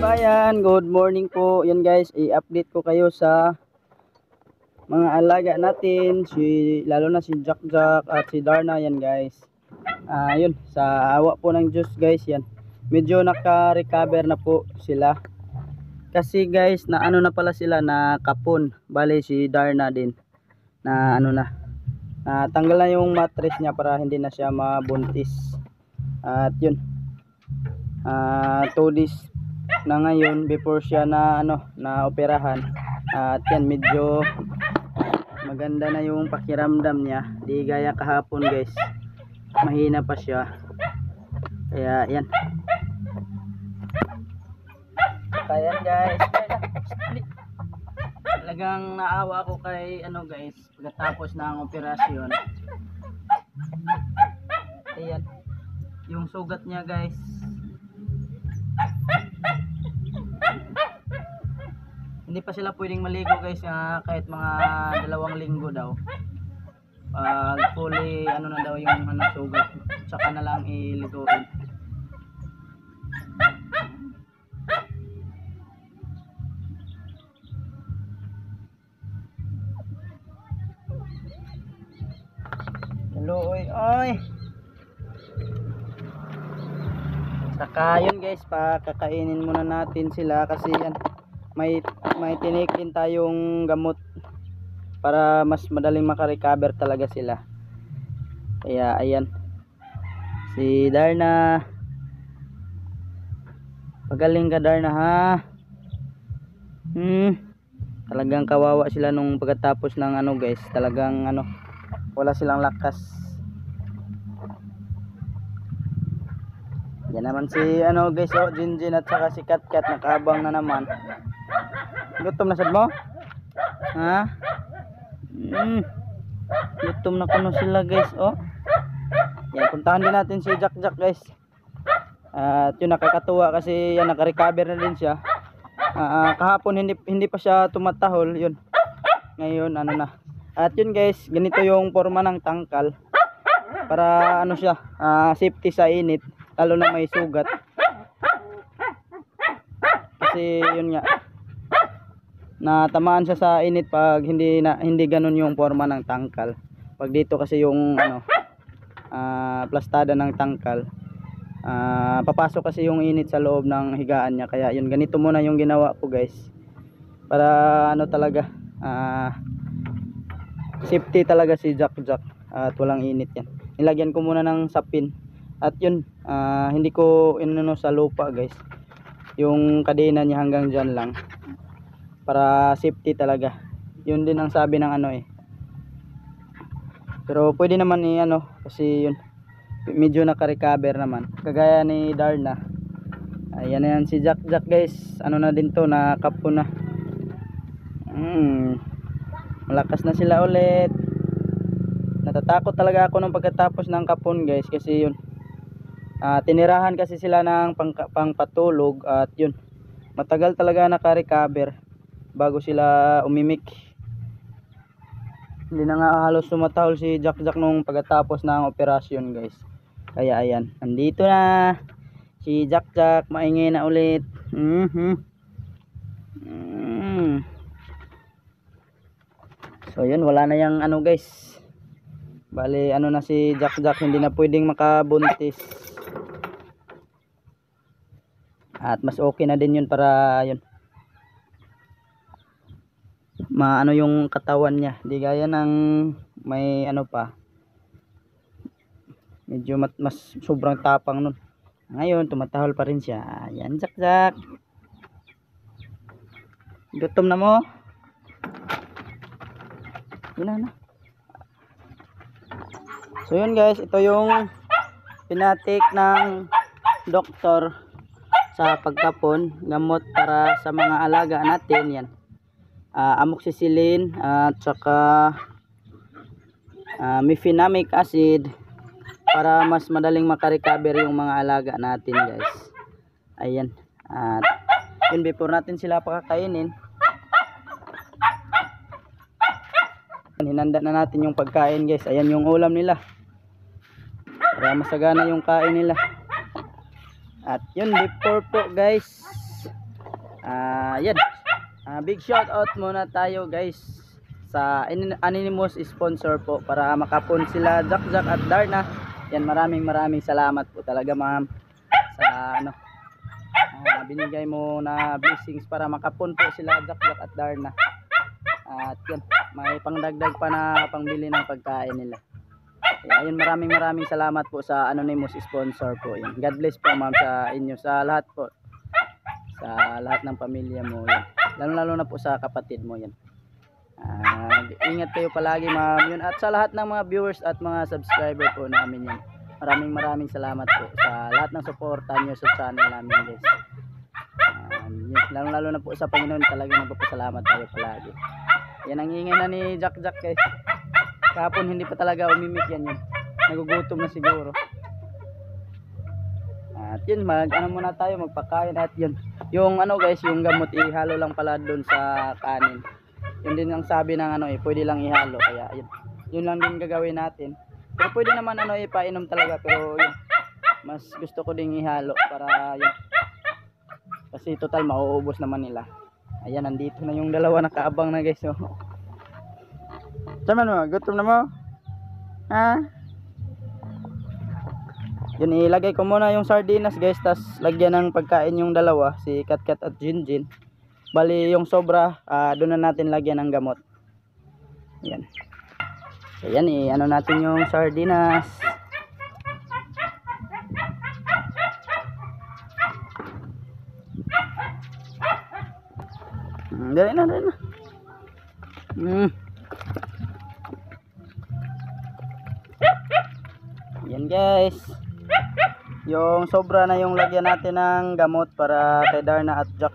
kabayan, good morning po. Yan guys, i-update ko kayo sa mga alaga natin, lalo na si Jack Jack at si Darna. Yan guys, yun, sa awa po ng Diyos guys, yan, medyo naka-recover na po sila. Kasi guys, na ano na pala sila, na kapon. Bali si Darna din na ano na, tanggal na yung mattress niya para hindi na siya mabuntis. At yun, 2 days na ngayon before siya na na operahan. At yan, medyo maganda na yung pakiramdam niya, di gaya kahapon guys, mahina pa siya. Kaya yan, guys, talagang naawa ako kay guys, pagkatapos ng operasyon. Ayan yung sugat niya guys. Hindi pa sila pwedeng maligo guys, kahit mga 2 linggo daw. Pag fully na daw yung sugat, saka na lang iliguin. Hello, oy. Saka yun guys, pakakainin muna natin sila kasi yan, may tinik din tayong gamot para mas madaling makarecover talaga sila. Kaya ayan, si Darna, pagaling ka Darna ha. Talagang kawawa sila nung pagkatapos ng guys, talagang wala silang lakas. Yan naman si guys, Jinjin at saka si Katkat, nakaabang na naman. Gutom na sad mo? Ha? Gutom na kuno sila guys, Yan, puntahan din natin si Jack Jack guys. At yun, nakakatuwa kasi yan, naka-recover na din siya. Kahapon hindi pa siya tumatahol, yun. Ngayon na. At yun guys, ganito yung forma ng tangkal. Para siya, safety sa init, lalo na may sugat. Kasi yun nga, natamaan siya sa init pag hindi ganun yung forma ng tangkal. Pag dito kasi yung plastada ng tangkal, papasok kasi yung init sa loob ng higaan niya. Kaya yun, ganito muna yung ginawa ko guys, para talaga safety talaga si Jack Jack at walang init yan. Nilagyan ko muna ng sapin. At yun, hindi ko sa lupa guys, yung kadena niya hanggang dyan lang, para safety talaga. Yun din ang sabi ng pero pwede naman kasi yun, medyo naka-recover naman, kagaya ni Darna. Ayan na yan si Jack Jack guys, na din to, nakapon na. Malakas na sila ulit. Natatakot talaga ako nung pagkatapos ng kapon guys, kasi yun, tinirahan kasi sila ng pangpatulog. At yun, matagal talaga naka-recover bago sila umimik. Hindi na nga halos tumatahol si Jack Jack nung pagkatapos ng operasyon guys. Kaya ayan, nandito na si Jack Jack, maingay na ulit. So yun, wala na yung guys, bali na si Jack Jack, hindi na pwedeng makabuntis. At mas okay na din yun, para yun, yung katawan niya, di gaya ng may pa, medyo mas sobrang tapang nun. Ngayon tumatahol pa rin siya. Yan Jack Jack, gutom na mo? Yun na. So yun guys, ito yung pinatik ng doktor sa pagkapon, gamot para sa mga alaga natin. Yan, amoxicillin at saka mefenamic acid, para mas madaling makarecover yung mga alaga natin guys. Ayan, at yun, before natin sila pakakainin, hinanda na natin yung pagkain guys. Ayan yung ulam nila, para masagana yung kain nila. At yun, before po guys, Yan. Big shout out muna tayo guys sa anonymous sponsor po para makapon sila Jack at Darna. Yan, maraming salamat po talaga ma'am sa binigay mo na blessings para makapon po sila Jack at Darna. At yan, may pangdagdag pa na pangbili ng pagkain nila. Kaya yun, maraming salamat po sa anonymous sponsor po. Yan. God bless po ma'am sa inyo, sa lahat po, sa lahat ng pamilya mo. Yan. Lalo na po sa kapatid mo. Yan. Ingat kayo palagi ma'am. Yun. At sa lahat ng mga viewers at mga subscriber po namin yan, maraming salamat po sa lahat ng suporta nyo sa channel namin guys. Lalo na po sa Panginoon, talaga nagpapasalamat tayo palagi. Yan ang ingay na ni Jack guys. Kahapon hindi pa talaga umimik yan. Nagugutom na siguro. At yun, muna tayo, magpakain. At yun, yung guys, yung gamot ihalo lang pala doon sa kanin. Yun din ang sabi ng pwede lang ihalo. Kaya yun lang din gagawin natin. Pero pwede naman ipainom talaga. Pero yun, mas gusto ko ding ihalo para yun. Kasi total mauubos naman nila. Ayan, nandito na yung dalawa, nakaabang na guys. Saman mo, gutom na mo? Ha? Yun, ilagay ko muna yung sardinas guys, tas lagyan ng pagkain yung dalawa, si Katkat at Jinjin. Bali yung sobra, doon na natin lagyan ng gamot. Yan. So yan, natin yung sardinas. Dali na. Yan guys, yung sobra na yung lagyan natin ng gamot para kay Darna at Jack.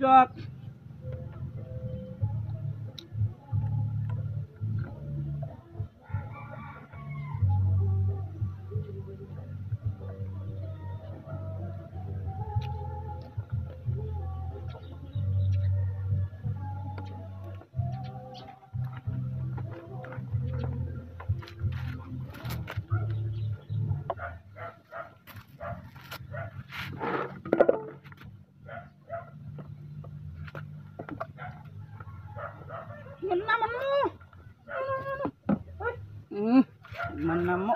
Jack. Mana mo?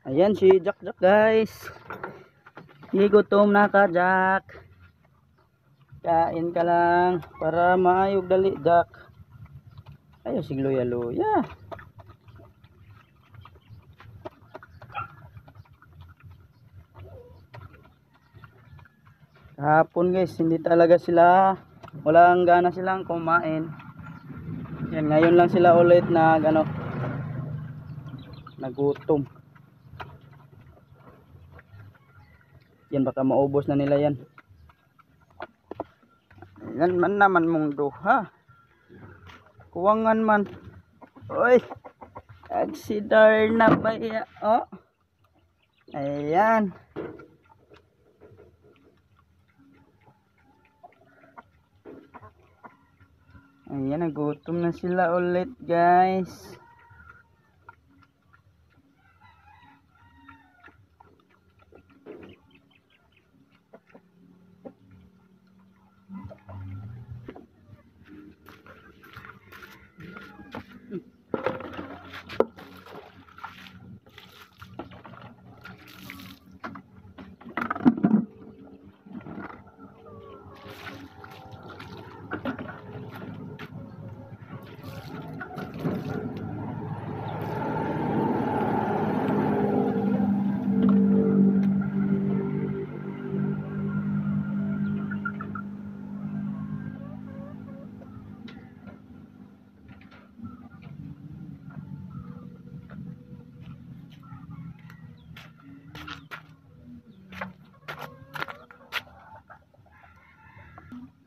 Ayan si Jack guys. Gutom na ka Jack. Kain ka lang para maayog dali Jack. Ayo sig luya. Kahapon guys, hindi talaga sila, walang gana silang kumain. Yan, ngayon lang sila ulit nagutom. Yan, baka maubos na nila yan. Yan man naman mong duha. Kuwangan man. Oy, agsidar na ba ya? Oh. Ayan. Ayan, nagutom na sila ulit guys.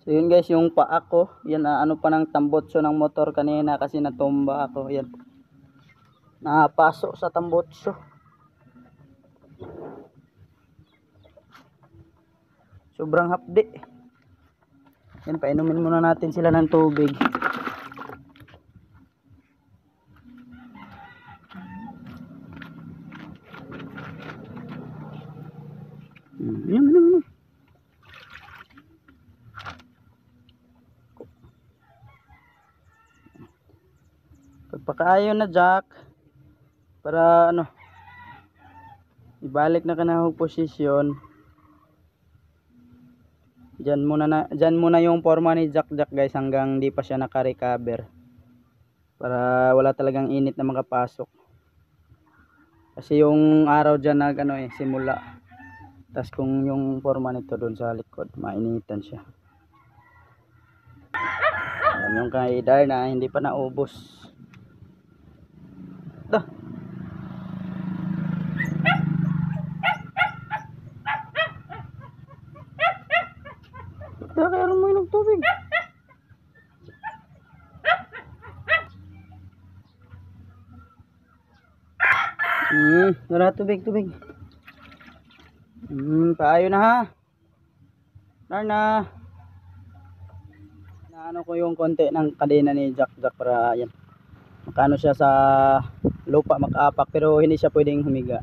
So yun guys, yung paa ko, yan ano pa ng tambotso ng motor kanina kasi natumba ako, yan. Napaso sa tambotso. Sobrang hapdi. Yan, painumin muna natin sila ng tubig. Yan. Pagpakaayo na Jack, para ano, ibalik na kanahog posisyon. Diyan muna yung forma ni Jack guys hanggang di pa siya naka-recover. Para wala talagang init na makapasok. Kasi yung araw diyan simula. Tas kung yung forma nito doon sa likod, mainitan siya. Yan yung kay Darna, hindi pa naubos. Dah. Kaya mo inog tubig. Wala tubig. Paayo na ha. Darna. Naano ko yung konti ng kadena ni Jack para yan. Makano siya sa lupa makaapak pero hindi siya pwedeng humiga.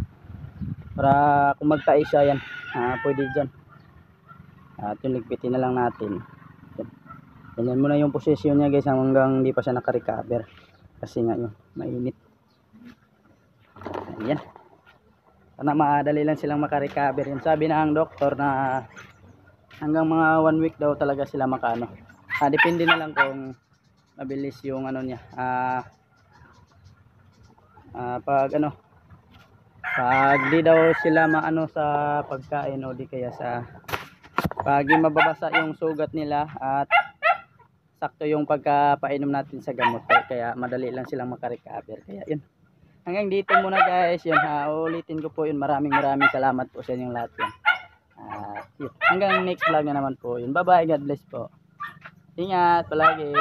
Para kung magtae siya yan, pwede dyan. At yung ligpitin na lang natin. Ganyan muna yung posisyon niya guys hanggang hindi pa siya naka-recover. Kasi nga yun, mainit. Ayan. Sana madali lang silang maka-recover. Yung sabi ng doktor na hanggang mga 1 week daw talaga sila makano. Depende na lang kung mabilis yung ano niya. Pag di daw sila maano sa pagkain o di kaya sa pag mababasa yung sugat nila at sakto yung pagkapainom natin sa gamot kaya madali lang silang makarecover. Kaya yun, hanggang dito muna guys. Yun, ulitin ko po yun, maraming salamat po sa inyong lahat yun. Yun. Hanggang next vlog na naman po yun. Bye bye, God bless po, ingat palagi.